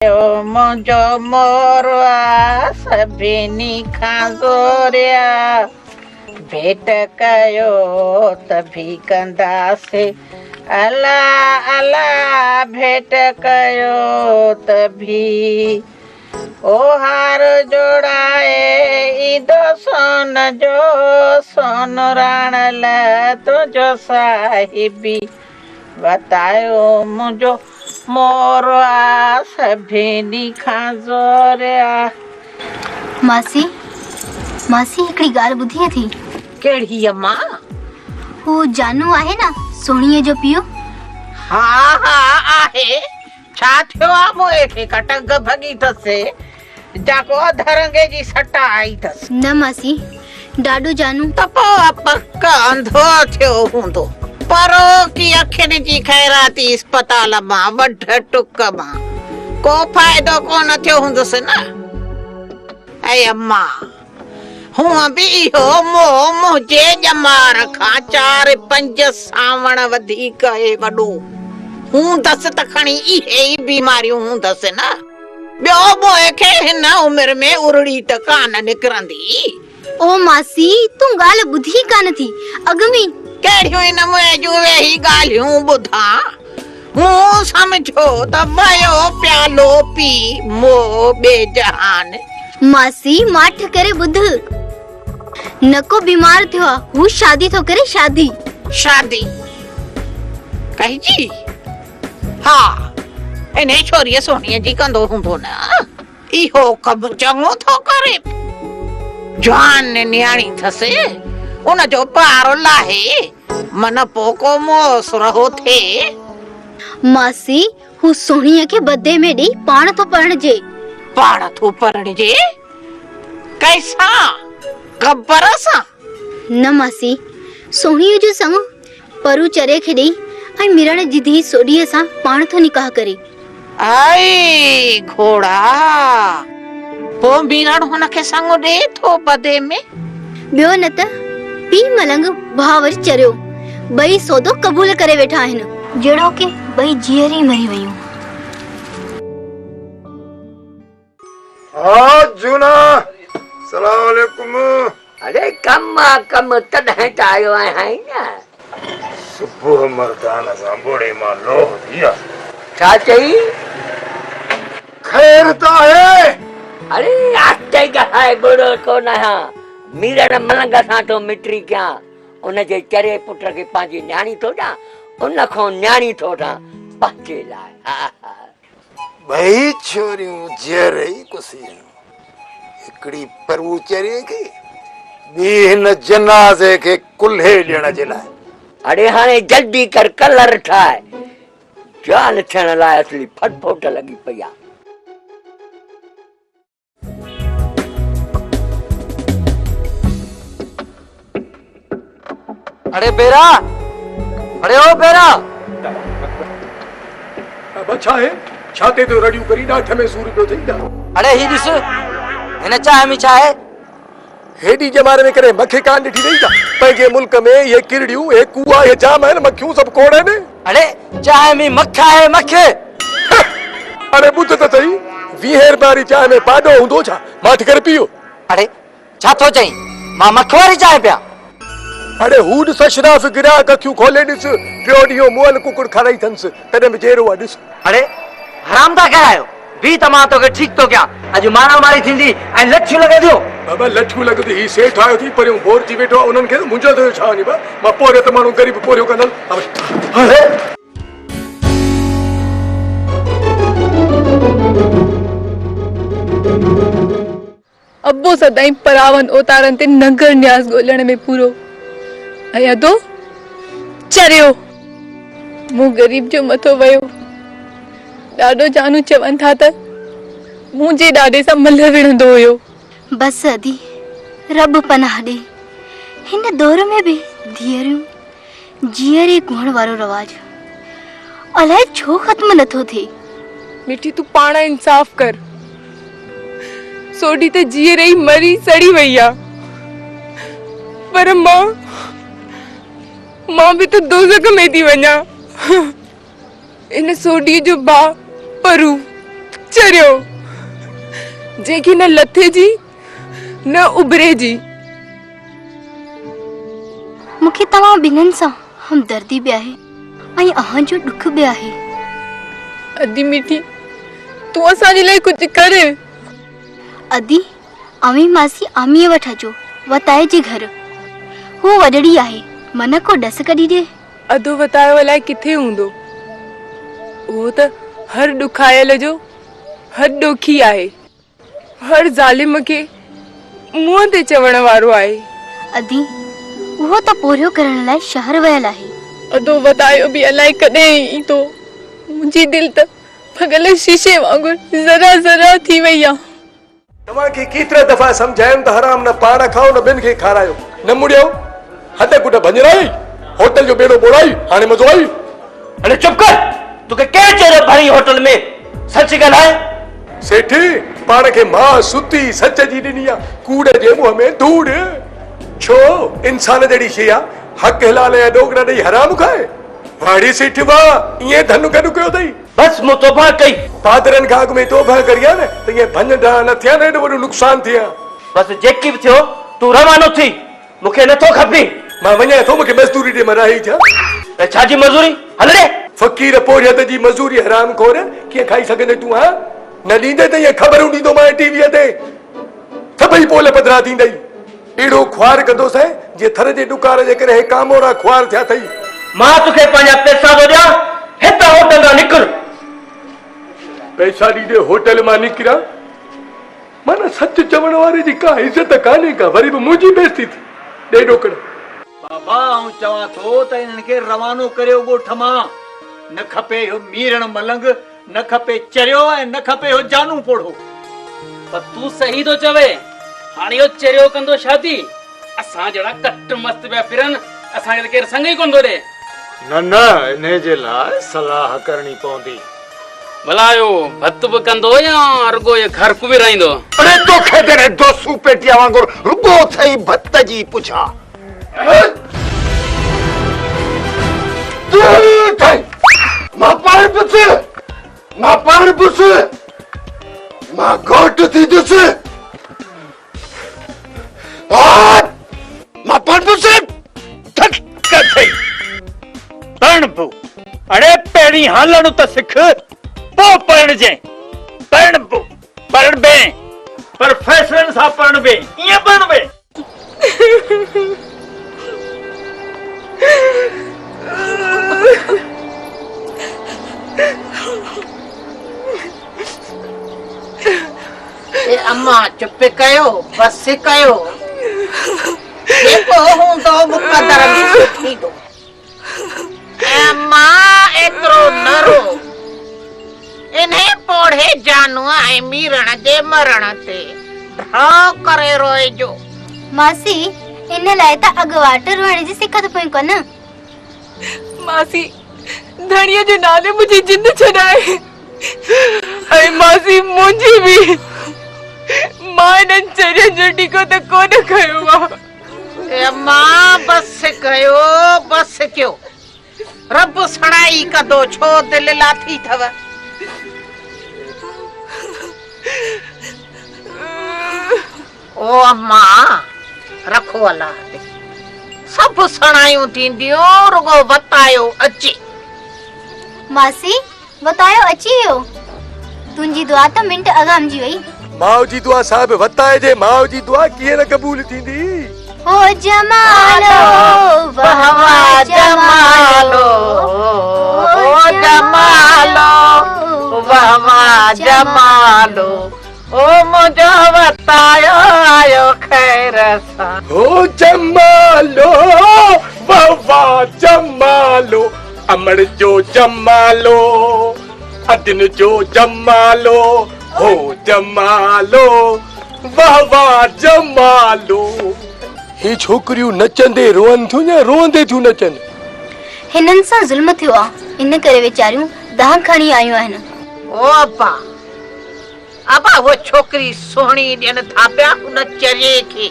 मुंहिंजो मोरवा सभिनी खां ज़ोरिया भेट कयो त भी कंदासीं अला अला भेट कयो त भी ओ हार जोड़ाए ईदो सोन जो सोन राण लाइ तुंहिंजो साहिबी बतायो मुंहिंजो मोरवा सभिनी खां ज़ोरिया। मासी मासी हिकिड़ी ॻाल्हि ॿुधी थी। कहिड़ी अम्मा? हू जानू आहे न सोणीअ जो पीउ? हा हा आहे। छा थियो आहे? मोए खे कटंग भॻी अथसि जाको अधरंगे जी सटा आई अथसि। न मासी ॾाढो जानू त पोइ पक अंधो थियो हूंदो। परो की अखियुनि जी खैराती अस्पताल मां वढ टुक मां को फ़ाइदो कोन थियो हूंदुसि न। ऐं अम्मा हूअं बि इहो मोह मुंहिंजे ॼमार खां 4-5 सावण वधीक आहे वॾो हूंदसि त खणी इहे ई बीमारियूं हूंदसि न। ॿियो मोए खे हिन उमिरि में उरड़ी त कान निकिरंदी। ओ मासी तूं ॻाल्हि ॿुधी कान थी अॻमी कहिड़ियूं इन मुंहिंजे जुए ही ॻाल्हियूं ॿुधां? मूं सम्झो त वयो प्यालो पी मोह बेजहान। मासी माठ करे ॿुध नको बीमार थियो आहे। हू शादी थो करे। शादी शादी कहिजी? हा इन छोरीअ सोणीअ जी कंदो हूंदो न। इहो कम चङो थो करे। जवान न्याणी अथसि उनजो पारो लाहे मन पोको मोस रहो थे। मासी हू सोणीअ खे बदे में ॾेई पाण थो परणजे। पाण थो परणजे? कैसा? गब्बर सां? न मासी सोणीअ जो संग परू चरे खे ॾेई ऐं मिरण जी धी सोडीअ सां पाण थो निकाह करे। आई घोड़ा पोइ मिरण हुनखे संग ॾे थो बदे में? ॿियो न त पी मलंग भाउ वरी चरियो ॿई सौदो क़बूल करे वेठा आहिनि जहिड़ो की ॿई जीअर ई मरी वयूं। जूना सलाम अलैकुम। अरे कम तॾहिं त आयो आहीं न। सुबुह मर्दाना सां बोड़े मां लोह दिया। छा चई? खैर त आहे? अरे आस्ते ॻाल्हाए बुरो कोन आहियां। मीरड़ मलंग सां तो मिट्री कयां। उनजे चरे पुट खे पंहिंजी न्याणी थो ॾियां उन खां न्याणी थो ॾियां पंहिंजे लाइ। ॿई छोरियूं जर ई कुसियूं। हिकिड़ी परू चरे खे ॿी हिन जनाज़े खे कुल्हे ॾियण जे लाइ। अरे हाणे जल्दी कर कलर ठाहे जान थियण लाइ असली फटफोट लॻी पई आहे। अरे बेरा अरे ओ बेरा अब छा है? छाते तो रड़ियूं करी ॾाठ में सूर पियो थींदा। अरे ही ॾिस हिन चाह में छा आहे? हेडी जमाने में करे मखे कान ॾिठी वई था। पंहिंजे मुल्क में ये किरड़ियूं ये कुआ ये जाम आहिनि मखियूं सभु कोड़ आहिनि। अरे चाह में मक्खा है मखे। अरे ॿुध त सही 20 बारी चाह में पाडो हूंदो छा? माठ करे पियो। अरे छा थो चई? मां मख वारी चाह पिया। अरे हूड सशराफ गिराक अखियूं खोले ॾिस पियो ॾींहुं मुअल कुकुड़ खाराई अथसि तॾहिं बि जहिड़ो आहे ॾिस। अरे हराम था करायो बी त मां तोखे ठीकु थो कयां। अॼु मारामारी थींदी ऐं लठियूं लॻे थियो। बाबा लठियूं लॻंदी ही सेठ आयो थी परियूं बोर थी वेठो उन्हनि खे मुंहिंजो त छा वञे मां पोरियो त माण्हू ग़रीब पोरियो कंदमि। अब्बो सदाई परावन उतारन ते नगर न्यास ॻोल्हण में पूरो ऐं अदो चरियो मूं ग़रीब जो मथो वयो। ॾाढो जानू चवनि था त मुंहिंजे ॾाॾे सां मल विढ़ंदो हुयो। बस अदी रब पनाह ॾे। हिन दौर में भी धीअरूं जीअरे कुहण वारो रवाज अलाए छो ख़त्म नथो थिए। मिठी तू पाण इंसाफ कर। सोडी ते जीअरे ई मरी सड़ी वई आ पर मां भी तो दोज़ख में थी वञा। इन सोडी जो बा परू चरियो जेकी न लथे जी न उभरे जी। मूंखे तव्हां ॿिन्हिनि सां हमदर्दी बि आहे ऐं अहां जो ॾुख बि आहे। अदी मिठी तू असांजे लाइ कुछ करे। अदी अमी मासी आमीअ वटि अचो वताए जे घर। हू वॾड़ी आहे मन को डस कढी ॾे। अधो वतायो अलाए किथे हूंदो। वो त हर ॾुखायल जो हर ॾोखी आहे। हर ज़ालिम के मुंह ते चवण वारो आहे। अदी वो त पूरो करण लाइ शहर वियल आहे। अधो वतायो भी अलाए कॾहिं ई तो। मुंहिंजी दिल त भगल शीशे वांगुर जरा जरा थी वई आहे। तव्हांखे केतिरा दफ़ा सम्झायमि त हराम न पाण खाओ न ॿियनि खे खारायो, न मुड़ियो। हद कुट भंजराई होटल जो बेड़ो बोड़ाई, हाणे मज़ो आई। अरे चुप कर, तोखे केरु चयो भरी होटल में? सच ॻाल्हाए। सेठी पाण खे मां सुती सच जी ॾिनी आहे, कूड़ जे मुंहं में धूड़। छो इंसान जहिड़ी शइ आहे हक़ हलाल या ॾोगरा ॾेई हराम खाए? वाड़ी सेठ वाह ईअं धन गॾु कयो अथई। बस मूं तोबा कई। फादरनि खां अॻु में तोबा करी आहे न त ईअं भंजड़ा न थिया न एॾो वॾो नुक़सान थिया। बस जेकी बि थियो तूं रवानो थी, मूंखे नथो खपे। मां वञा थो, मूंखे मज़दूरी ॾे, मां राही छा? छा जी मज़दूरी? हल रे। फ़क़ीर पोरियत जी मज़दूरी हराम खोर कीअं खाई सघंदे तूं? हा न ॾींदे त ईअं ख़बरूं ॾींदो मां टीवीअ ते, सभई पोल पधरा थींदई। अहिड़ो ख्वार कंदोसि जीअं थर जे ॾुकार जे करे कामोरा ख्वार थिया अथई। मां तोखे पंहिंजा पैसा थो ॾियां, हितां होटल मां निकिर। पैसा ॾींदे होटल मां निकिरां? माना सच चवण वारे जी का इज़त कान्हे का, वरी बि मुंहिंजी बेइज़ती थी। ॾे ॾोकड़। बाबा आऊं चवां थो त इन्हनि खे रवानो करियो ॻोठ मां। न खपे इहो मीरण मलंग, न खपे चरियो ऐं न खपे इहो जानू पोड़ो। पर तू सही तो चवे। हाणे इहो चरियो कंदो शादी? असां जहिड़ा कट मस्त पिया फिरनि, असांखे त केरु संग ई कोन थो ॾे। न न इन जे लाइ सलाह करणी पवंदी। भला इहो भत बि कंदो या रुगो ये घर को बि रहंदो? अरे तोखे तेरे दोसू पेटिया वांगुर रुगो थई भत जी पुछा। मां पाण पुछ मां घोट थी दुस मां पाण पुछ थक थई पढ़बो। अरे पहिरीं हलण त सिख, पोइ पढ़जे। पढ़बो पढ़बे पर फैसलनि सां पढ़बे, ईअं पढ़बे। अम्मा चुप कयो, बस कयो। जेको हूंदो मुक़दर बि थींदो। अम्मा एतिरो न रो। इन्हे पोढ़े जानू ऐं मीरण जे मरण ते ढाउ करे रोइजो। मासी इन लाइ त अॻवाट रोइण जी सिखत पई कोन। मासी धणीअ जे नाले मुंहिंजी जिंद छॾाए ऐं मासी मुंहिंजी बि। मां हिननि चरियनि जो टीको त कोन कयो आहे। अम्मा बस कयो, बस कयो। रब सड़ाई कदो, छो दिल लाथी थव। ओ अम्मा रखो अल्लाह ते। सब सणायूं थींदियूं, रुगो वतायो अचे। मासी वतायो अची वियो। तुंहिंजी दुआ त मिंट अगाम जी वई। माउ जी दुआ साहिब वताए जे, माउ जी दुआ कीअं न क़बूल थींदी? हो जमालो बहवा जमालो, हो जमालो बहवा जमालो। ओ मुझो वतायो आयो खैर सां। हो जमालो बहवा जमालो, अमर जो जमालो, अदन जो जमालो, हो जमालो बहवा जमालो। ही छोकरियूं नचंदे रोअन थियूं या रोअंदे थियूं नचनि? हिननि सां ज़ुल्म थियो आहे, इन करे वीचारियूं दाग खणी आयूं आहिनि। ओ अब्बा, अब्बा वो छोकरी सोहणी ॾियनि था पिया उन चरिये खे।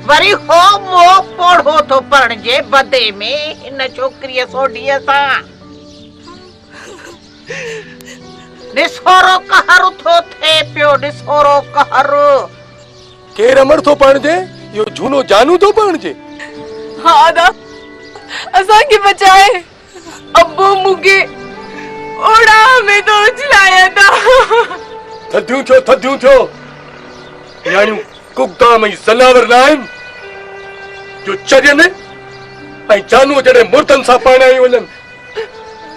वरी हो मोह पोढ़ो थो पढ़जे बदे में हिन छोकरीअ सोढीअ सां। ॾिसोरो कहर थो थिए पियो, ॾिसोरो कहर। केर अमर थो पणिजे? इहो झूनो जानू थो पणिजे? हाँ दा असांखे बचाए। अब्बू मूंखे ओड़ा में तो उछलाया था। थधियूं थियो न्याणियूं कुकदा मई जनावर न आहिनि जो चरियनि ऐं जानू जॾहिं मुर्दनि सां पाणाई वञनि।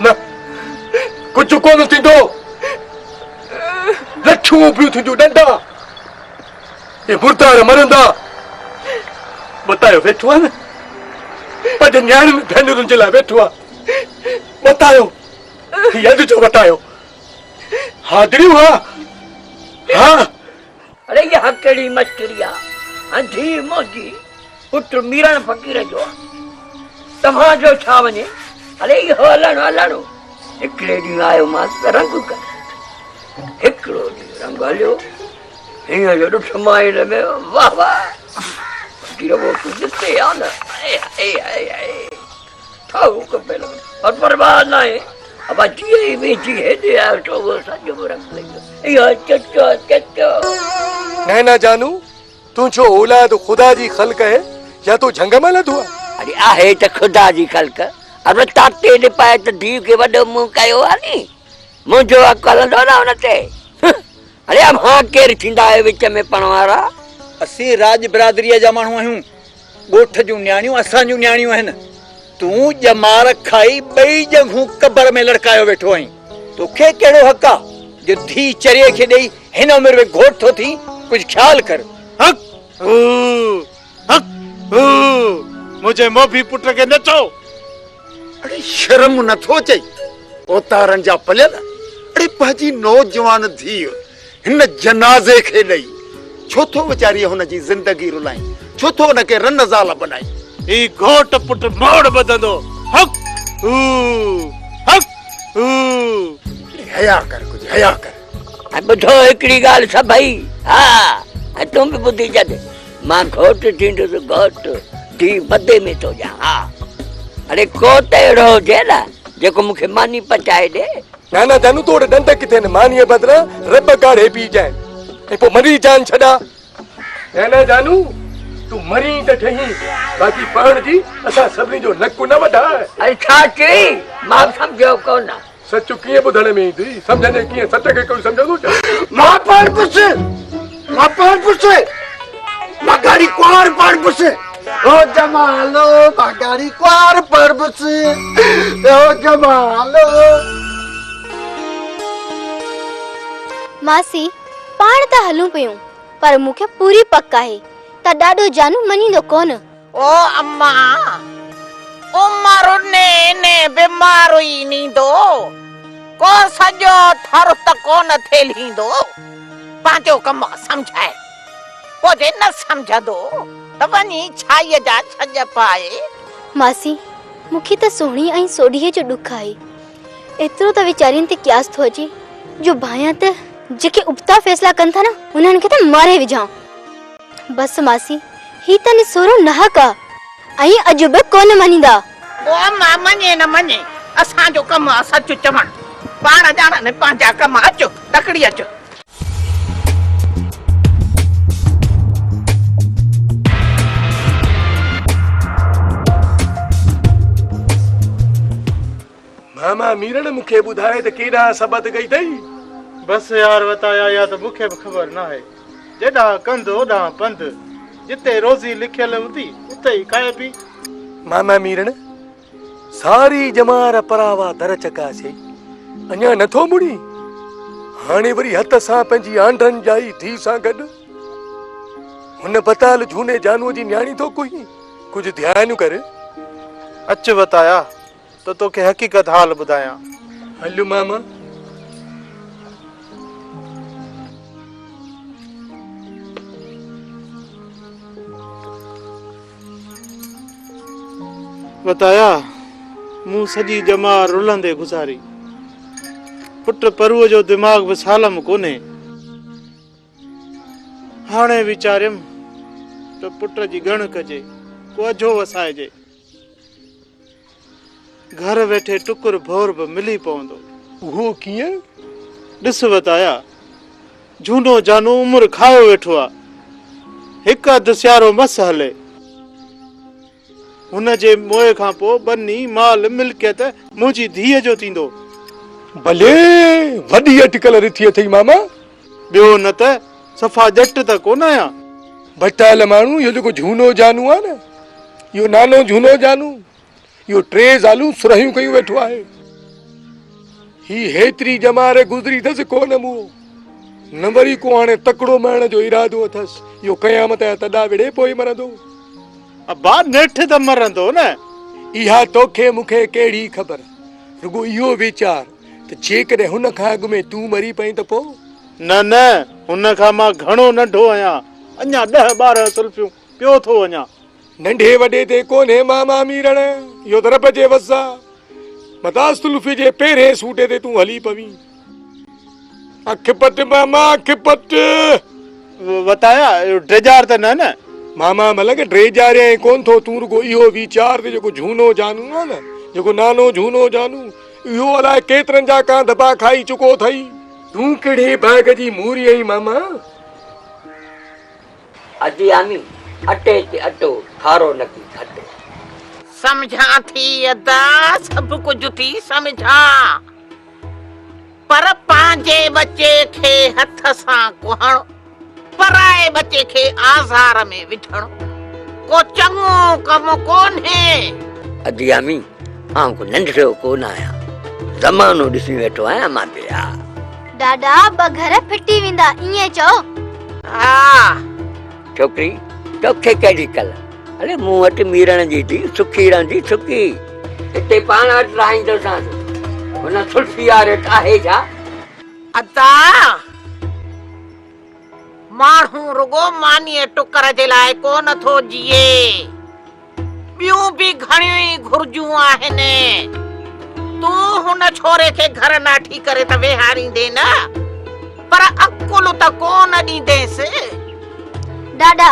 न कुझु कोन थींदो, लखियूं उभियूं थींदियूं डंडा, ये मुर्दार मरंदा। बतायो वेठो आहे न, पंहिंजे न्याणियुनि भेनरुनि जे लाइ वेठो आहे। बतायो हीअ अॼु जो बतायो। हादरियूं हा। अरे ये हकड़ी मस्टरिया अंधी मोजी पुट मीरण फकीर जो तव्हां जो छा वञे? अरे इहो हलणो हिकिड़े ॾींहुं आयो मां रंग कर, हिकिड़ो ॾींहुं रंग हलियो हीअं जो ॾुठ मां हिन में वाह वाह फकीर वो कुझु ॾिसे आ न ठाऊ खपे और परवाह न आहे। अब जी बेची हेॾे आयो तो वो सॼो रंग लॻो इहो चचो। नैना जानू तू छो औलाद खुदा जी खल्क है या तो झंग में लधो आहे? अरे आहे त खुदा जी खल्क, अरे ताते ने पाए त धीउ खे वॾो मुंहुं कयो आहे नी, मुंहिंजो हक़ हलंदो न हुन ते। अरे अब हाँ केरु थींदा आहियो विच में पण वारा? असीं राज बिरादरीअ जा माण्हू आहियूं, ॻोठ जूं न्याणियूं असां जूं न्याणियूं आहिनि। तूं ॼमार खाई ॿई जंघूं कबर में लड़कायो वेठो आहीं। तोखे कहिड़ो हक़ आहे जो धी चरिए खे ॾेई हिन उमिरि में घोट थो थी? कुझु ख्याल कर। मुझे मोभी पुट के न चओ। अरे शर्म नथो अचे ओतारनि जा पलियल? अरे पंहिंजी नौजवान धीउ हिन जनाज़े खे ॾेई छो थो वीचारीअ हुनजी ज़िंदगी रुलाई, छो थो हुनखे रन ज़ाल बनाई? ही घोट पुट मोड़ बदंदो। हक हया कर, कुझु हया कर। ॿुधो हिकिड़ी ॻाल्हि सभई, हा तूं बि ॿुधी छॾ। मां घोट थींदुसि घोट, धी बदे में थो ॼा। हा अरे को त अहिड़ो हुजे न जेको मूंखे मानी पचाए ॾे। नाना जानू तोड़े डंड किथे न मानीअ बदिरां रब काढ़े पी जाए ऐं पोइ मरी जान छॾा। नाना जानू तूं मरी त ठही, बाक़ी पाण जी असां सभिनी जो नकु न वधाए। अरे छा चई? मां सम्झो कोन। सच कीअं ॿुधण में ईंदी, सम्झंदे कीअं? सच खे कोई सम्झंदो छा? मां पाण पुछ मगाड़ी कुआर पाण पुछ। ओ जमालो मगाड़ी कुआर पर पुछ। ओ जमालो मासी पाण त हलूं पियूं, पर मूंखे पूरी पक आहे त ॾाढो जानू मञींदो कोन। ओ अम्मा उमर ने बीमार ई नींदो को सॼो थर त कोन थेलींदो। पंहिंजो कमु सम्झाए पोइ जे न सम्झंदो त वञी छाईअ जा छॼ पाए। मासी मूंखे त सोणी ऐं सोढीअ जो ॾुख आहे, एतिरो त वीचारियुनि ते क्यास थो अचे जो भाया त जेके उबता फैसला कनि था न उन्हनि खे त मारे विझां। बस मासी ही त निसोरो नाहक आहे ऐं अॼु बि कोन मञींदा। ओ अम्मा मञे न मञे असांजो कमु आहे सच चवण। पाण ॼाणनि पंहिंजा कम। अचो तकड़ी अचो। मामा मीरन मूंखे ॿुधाए त केॾा सबद गई अथई। बस यार बताया या तो मूंखे बि ख़बर न आहे। जेॾा कंध ओॾा पंध, जिते रोज़ी लिखियल हूंदी उते ई खाए पी। मामा मीरन सारी जमार परावा दर चकासे अञा नथो मुड़ी, हाणे वरी हथ सां पंहिंजी आंडनि जाई धी सां गॾु हुन बताल झूने जानूअ जी न्याणी थो कोई। कुझु ध्यानु कर। अच बताया तो तोखे हकीकत हाल ॿुधायां। हलो मामा। बताया मूं सॼी जमा रुलंदे गुज़ारी, पुट परुअ जो दिमाग़ बि सालम कोन्हे। हाणे वीचारियमि त पुट जी गण कजे, को अझो वसाइजे, घर वेठे टुकुर भोर बि मिली पवंदो। उहो कीअं? ॾिस वताया झूनो जानो उमिरि खायो वेठो आहे हिकु अधु सियारो मस हले हुनजे मोए खां पोइ बनी माल मिल्कियत मुंहिंजी धीअ जो थींदो भले वॾी अटकल रिथी अथई मामा ॿियो न त सफ़ा जट त कोन आहियां भटायल माण्हू इहो जेको झूनो जानू आहे न इहो नानो झूनो जानू इहो 3 ज़ालूं सुरहियूं कयूं वेठो आहे ही हेतिरी जमारे गुज़री अथसि कोन मुंहुं न वरी को हाणे तकिड़ो मारण जो इरादो अथसि इहो क़यामत जा तॾा विड़े पोइ मरंदो अब्बा नेठ त मरंदो न इहा तोखे मूंखे कहिड़ी ख़बर रुगो इहो वीचार त जेकॾहिं हुन खां अॻु में तूं मरी पई त पोइ न न हुन खां मां घणो नंढो आहियां अञा 10-12 सुल्फियूं पियो थो वञा नंढे वॾे ते कोन्हे मामा मीरण इहो त रब जे वस आहे मता सुल्फी जे पहिरें सूटे ते तूं हली पवी अख पट मामा अख पट वताया ड्रेजार त न मामा मलंग ड्रेजार कोन थो तूं रुगो इहो वीचार ते जेको झूनो जानू आहे न जेको नानो झूनो जानू इहो अलाए केतिरनि जा का दॿा खाई चुको अथई तूं कहिड़े बाग जी मूरी आई मामा अजी आमी अटे ते अटो खारो न की खटे समझा थी अदा सब कुछ थी समझा पर पांजे बच्चे खे हथ सां कुहण पराए बच्चे खे आज़ार में विझण को चङो कम कोन्हे अजी आमी आऊं को नंढड़ो कोन आहियां ज़मानो ॾिसी वेठो आहियां मां पिया ॾाॾा ब घर फिटी वेंदा ईअं चओ हा छोकिरी तोखे कहिड़ी कल अरे मूं वटि मीरण जी थी सुखी रहंदी सुखी हिते पाण वटि राहींदोसांसि हुन सुल्फी वारे आहे छा अदा माण्हू रुगो मानीअ टुकर जे लाइ कोन थो जीए ॿियूं बि घणियूं ई घुर्जूं आहिनि तूं हुन छोरे खे घर नाठी करे त वेहारींदे न पर अकुल त कोन ॾींदेसि ॾाॾा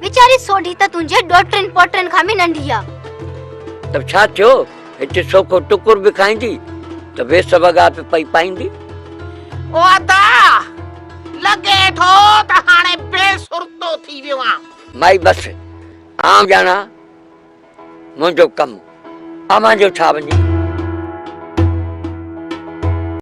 वीचारी सोढी त तुंहिंजे डॉक्टरनि पोटरनि खां बि नंढी आहे त छा थियो हिते सोको टुकुर बि खाईंदी त वेस वॻा पे पई पाईंदी ओ अदा लगे थो त हाणे बेसुरतो थी वियो आहे माई बस आऊं ॼाणा मुंहिंजो कमु अवां जो छा वञे